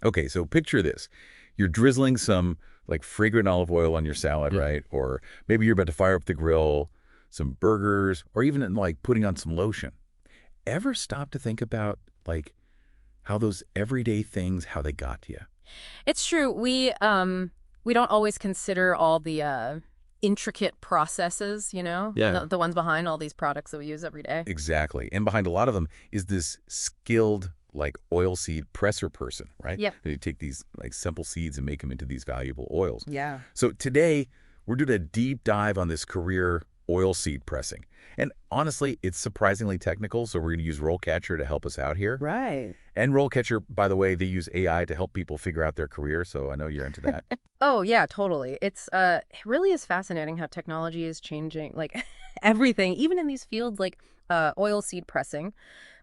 Okay, so picture this. You're drizzling some like fragrant olive oil on your salad, Yeah. right? Or maybe you're about to fire up the grill, some burgers, or even like putting on some lotion. Ever stop to think about like how those everyday things, how they got to you? It's true. We don't always consider all the intricate processes, Yeah. the ones behind all these products that we use every day. Exactly. And behind a lot of them is this skilled like oilseed presser person, right? Yep. They take these like simple seeds and make them into these valuable oils. Yeah. So today we're doing a deep dive on this career oilseed pressing. And honestly, it's surprisingly technical, so we're going to use RoleCatcher to help us out here. Right. And RoleCatcher, by the way, they use AI to help people figure out their career, so I know you're into that. Oh, yeah, totally. It really is fascinating how technology is changing like everything, even in these fields like oil seed pressing.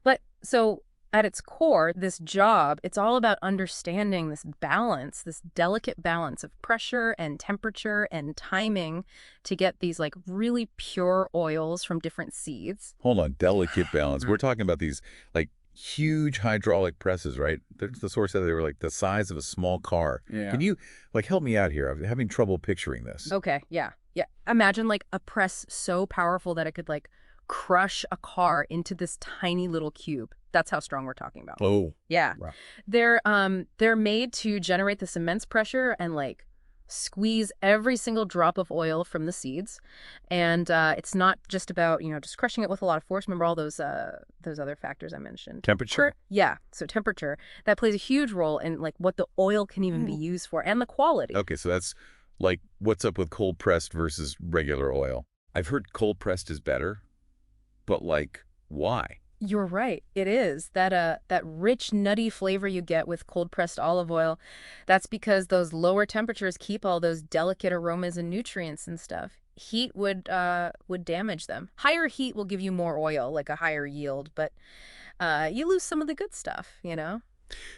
But so at its core, this job, it's all about understanding this balance, this delicate balance of pressure and temperature and timing to get these like really pure oils from different seeds. Hold on, delicate balance. We're talking about these like huge hydraulic presses, right? There's the source said they were like the size of a small car. Yeah. Can you like help me out here? I'm having trouble picturing this. Okay, yeah. Yeah. Imagine like a press so powerful that it could like crush a car into this tiny little cube. That's how strong we're talking about. Oh, Yeah. wow. They're made to generate this immense pressure and like squeeze every single drop of oil from the seeds. And it's not just about, just crushing it with a lot of force. Remember all those other factors I mentioned. Temperature? Yeah. So temperature, that plays a huge role in like what the oil can even be used for and the quality. Okay, so that's like what's up with cold pressed versus regular oil. I've heard cold pressed is better, but like why? You're right. It is. That rich, nutty flavor you get with cold-pressed olive oil, that's because those lower temperatures keep all those delicate aromas and nutrients and stuff. Heat would damage them. Higher heat will give you more oil, like a higher yield, but you lose some of the good stuff.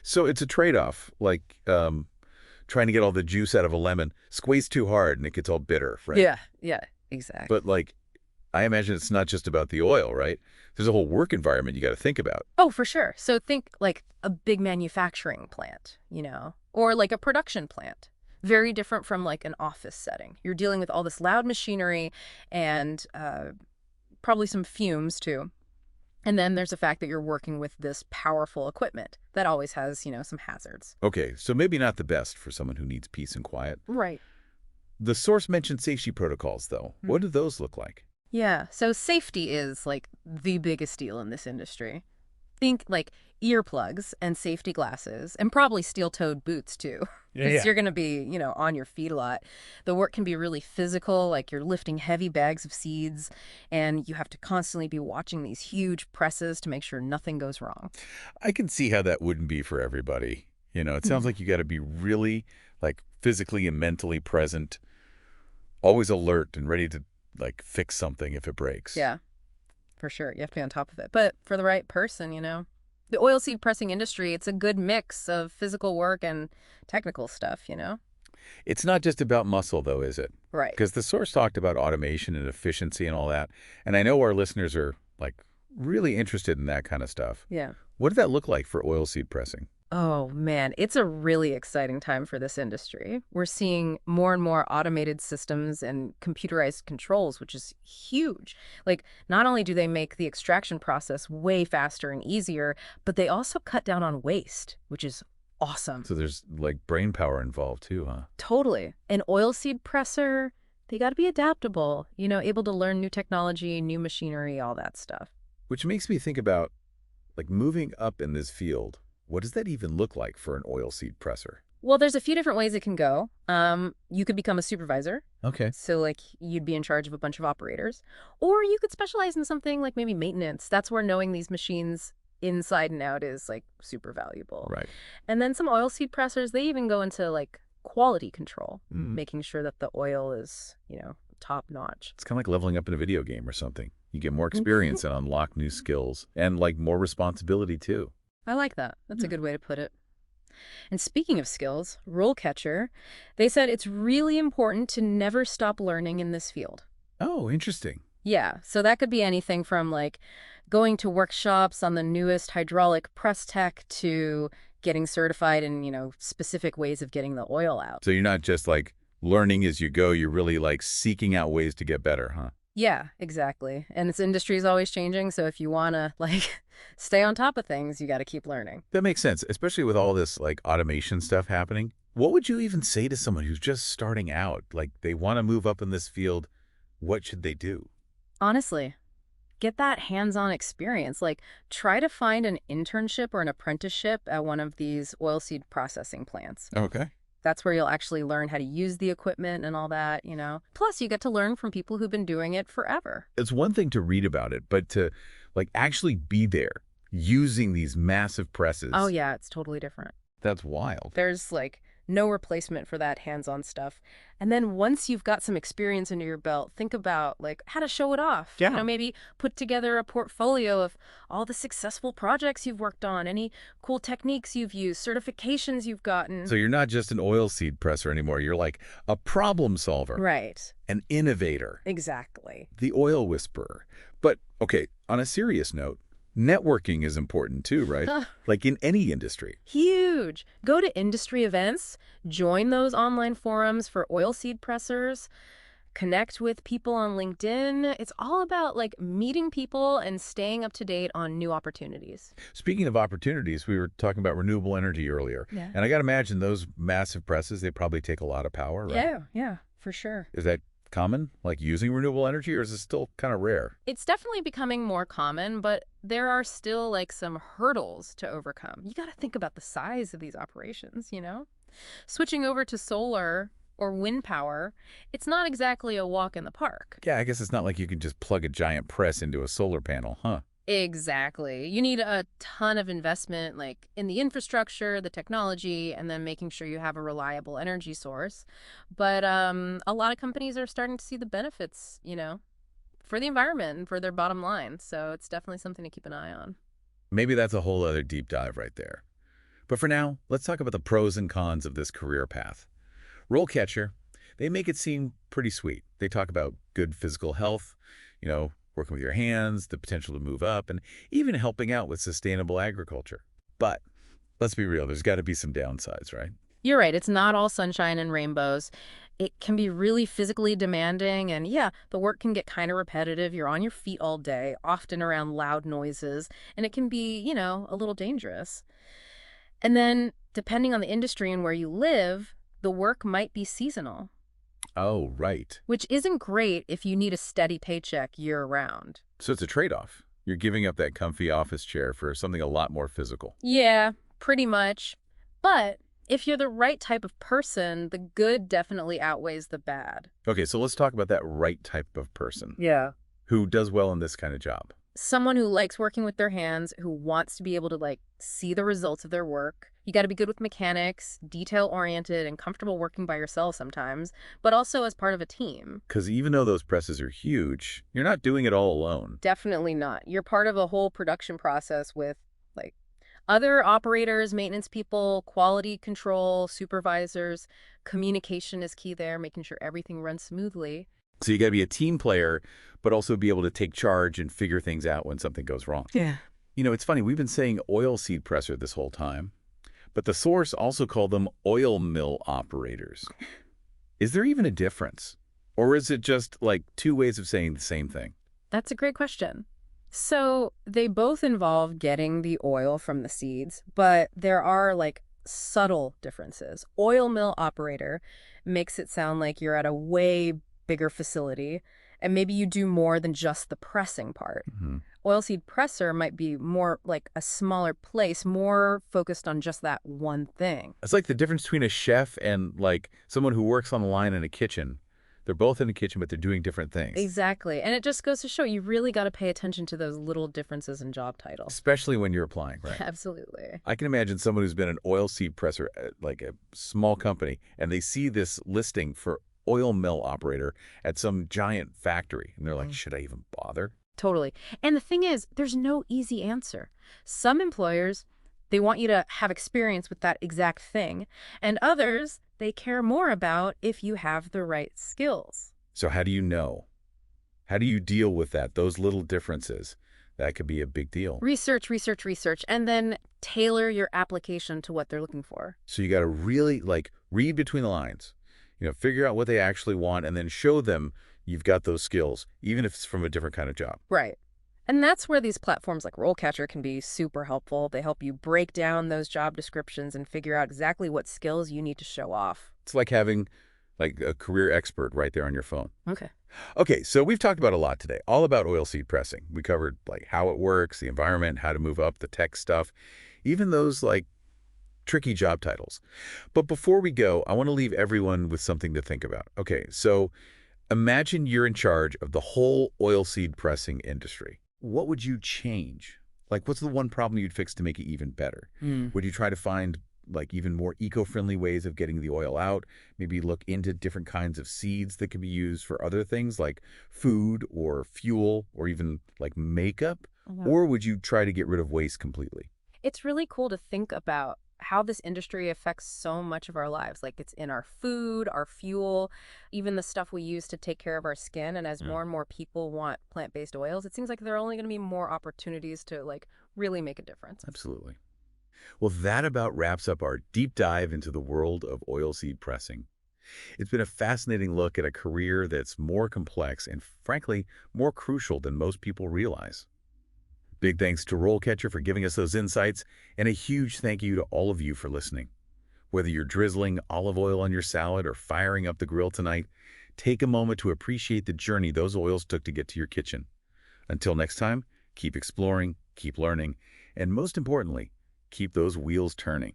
So it's a trade-off, like trying to get all the juice out of a lemon. Squeeze too hard and it gets all bitter, right? Yeah, exactly. But like I imagine it's not just about the oil, right? There's a whole work environment you got to think about. Oh, for sure. So think like a big manufacturing plant, or like a production plant. Very different from like an office setting. You're dealing with all this loud machinery and probably some fumes too. And then there's the fact that you're working with this powerful equipment that always has, some hazards. Okay, so maybe not the best for someone who needs peace and quiet. Right. The source mentioned safety protocols, though. What do those look like? Yeah. So safety is like the biggest deal in this industry. Think like earplugs and safety glasses and probably steel-toed boots too. Because you're going to be, on your feet a lot. The work can be really physical, like you're lifting heavy bags of seeds and you have to constantly be watching these huge presses to make sure nothing goes wrong. I can see how that wouldn't be for everybody. It sounds like you got to be really like physically and mentally present, always alert and ready to like fix something if it breaks. Yeah, for sure. You have to be on top of it. But for the right person, the oilseed pressing industry, it's a good mix of physical work and technical stuff. It's not just about muscle, though, is it? Right. Because the source talked about automation and efficiency and all that. And I know our listeners are like really interested in that kind of stuff. Yeah. What did that look like for oilseed pressing? Oh, man, it's a really exciting time for this industry. We're seeing more and more automated systems and computerized controls, which is huge. Like, not only do they make the extraction process way faster and easier, but they also cut down on waste, which is awesome. So there's like brain power involved too, huh? Totally. An oilseed presser, they got to be adaptable, able to learn new technology, new machinery, all that stuff. Which makes me think about like moving up in this field. What does that even look like for an oilseed presser? Well, there's a few different ways it can go. You could become a supervisor. Okay. So, like, you'd be in charge of a bunch of operators. Or you could specialize in something like maybe maintenance. That's where knowing these machines inside and out is, like, super valuable. Right. And then some oilseed pressers, they even go into, like, quality control, making sure that the oil is, top notch. It's kind of like leveling up in a video game or something. You get more experience and unlock new skills and, like, more responsibility, too. I like that. That's a good way to put it. And speaking of skills, RoleCatcher, they said it's really important to never stop learning in this field. Oh, interesting. Yeah, so that could be anything from like going to workshops on the newest hydraulic press tech to getting certified in, specific ways of getting the oil out. So you're not just like learning as you go, you're really like seeking out ways to get better, huh? Yeah, exactly. And this industry is always changing, so if you want to, stay on top of things, you got to keep learning. That makes sense, especially with all this like automation stuff happening. What would you even say to someone who's just starting out? Like they want to move up in this field. What should they do? Honestly, get that hands-on experience. Try to find an internship or an apprenticeship at one of these oilseed processing plants. Okay. That's where you'll actually learn how to use the equipment and all that. Plus, you get to learn from people who've been doing it forever. It's one thing to read about it, but to like actually be there using these massive presses. Oh, yeah, it's totally different. That's wild. There's no replacement for that hands-on stuff. And then once you've got some experience under your belt, think about how to show it off. Yeah. Maybe put together a portfolio of all the successful projects you've worked on, any cool techniques you've used, certifications you've gotten. So you're not just an oilseed presser anymore. You're like a problem solver, Right. an innovator, Exactly. the oil whisperer. But okay, on a serious note, networking is important too, right? Like in any industry. Huge. Go to industry events, join those online forums for oilseed pressers, connect with people on LinkedIn. It's all about meeting people and staying up to date on new opportunities. Speaking of opportunities, we were talking about renewable energy earlier. Yeah. And I got to imagine those massive presses, they probably take a lot of power, right? Yeah, for sure. Is that common, like using renewable energy, or is it still kind of rare? It's definitely becoming more common, but there are still some hurdles to overcome. You got to think about the size of these operations. Switching over to solar or wind power, it's not exactly a walk in the park. Yeah, I guess it's not like you can just plug a giant press into a solar panel, huh? Exactly. You need a ton of investment, in the infrastructure, the technology, and then making sure you have a reliable energy source. But a lot of companies are starting to see the benefits, for the environment and for their bottom line. So it's definitely something to keep an eye on. Maybe that's a whole other deep dive right there. But for now, let's talk about the pros and cons of this career path. RoleCatcher, they make it seem pretty sweet. They talk about good physical health, working with your hands, the potential to move up, and even helping out with sustainable agriculture. But let's be real, there's got to be some downsides, right? You're right. It's not all sunshine and rainbows. It can be really physically demanding, and yeah, the work can get kind of repetitive. You're on your feet all day, often around loud noises, and it can be, a little dangerous. And then, depending on the industry and where you live, the work might be seasonal. Oh, right. Which isn't great if you need a steady paycheck year-round. So it's a trade-off. You're giving up that comfy office chair for something a lot more physical. Yeah, pretty much. But if you're the right type of person, the good definitely outweighs the bad. Okay, so let's talk about that right type of person. Yeah. Who does well in this kind of job. Someone who likes working with their hands, who wants to be able to see the results of their work. You got to be good with mechanics, detail-oriented, and comfortable working by yourself sometimes, but also as part of a team. Because even though those presses are huge, you're not doing it all alone. Definitely not. You're part of a whole production process with other operators, maintenance people, quality control, supervisors. Communication is key there, making sure everything runs smoothly. So you got to be a team player, but also be able to take charge and figure things out when something goes wrong. Yeah. It's funny, we've been saying oilseed presser this whole time, but the source also called them oil mill operators. Is there even a difference? Or is it just two ways of saying the same thing? That's a great question. So they both involve getting the oil from the seeds, but there are subtle differences. Oil mill operator makes it sound like you're at a way bigger facility, and maybe you do more than just the pressing part. Mm-hmm. Oilseed presser might be more like a smaller place, more focused on just that one thing. It's like the difference between a chef and someone who works on the line in a kitchen. They're both in the kitchen, but they're doing different things. Exactly. And it just goes to show you really got to pay attention to those little differences in job titles. Especially when you're applying, right? Absolutely. I can imagine someone who's been an oilseed presser at a small company, and they see this listing for oil mill operator at some giant factory, and they're like, should I even bother? Totally. And the thing is, there's no easy answer. Some employers, they want you to have experience with that exact thing, and others, they care more about if you have the right skills. So how do you know? How do you deal with those little differences? That could be a big deal. Research, research, research, and then tailor your application to what they're looking for. So you got to really read between the lines, figure out what they actually want and then show them you've got those skills, even if it's from a different kind of job. Right. And that's where these platforms like RoleCatcher can be super helpful. They help you break down those job descriptions and figure out exactly what skills you need to show off. It's like having a career expert right there on your phone. Okay. Okay, so we've talked about a lot today, all about oilseed pressing. We covered how it works, the environment, how to move up, the tech stuff, even those tricky job titles. But before we go, I want to leave everyone with something to think about. Okay, so imagine you're in charge of the whole oilseed pressing industry. What would you change? What's the one problem you'd fix to make it even better? Would you try to find even more eco-friendly ways of getting the oil out? Maybe look into different kinds of seeds that could be used for other things like food or fuel or even makeup? Mhm. Or would you try to get rid of waste completely? It's really cool to think about how this industry affects so much of our lives. Like it's in our food, our fuel, even the stuff we use to take care of our skin. And as Yeah, more and more people want plant-based oils, it seems like there are only going to be more opportunities to really make a difference. absolutely. Well, that about wraps up our deep dive into the world of oilseed pressing. It's been a fascinating look at a career that's more complex and, frankly, more crucial than most people realize. Big thanks to RoleCatcher for giving us those insights, and a huge thank you to all of you for listening. Whether you're drizzling olive oil on your salad or firing up the grill tonight, take a moment to appreciate the journey those oils took to get to your kitchen. Until next time, keep exploring, keep learning, and most importantly, keep those wheels turning.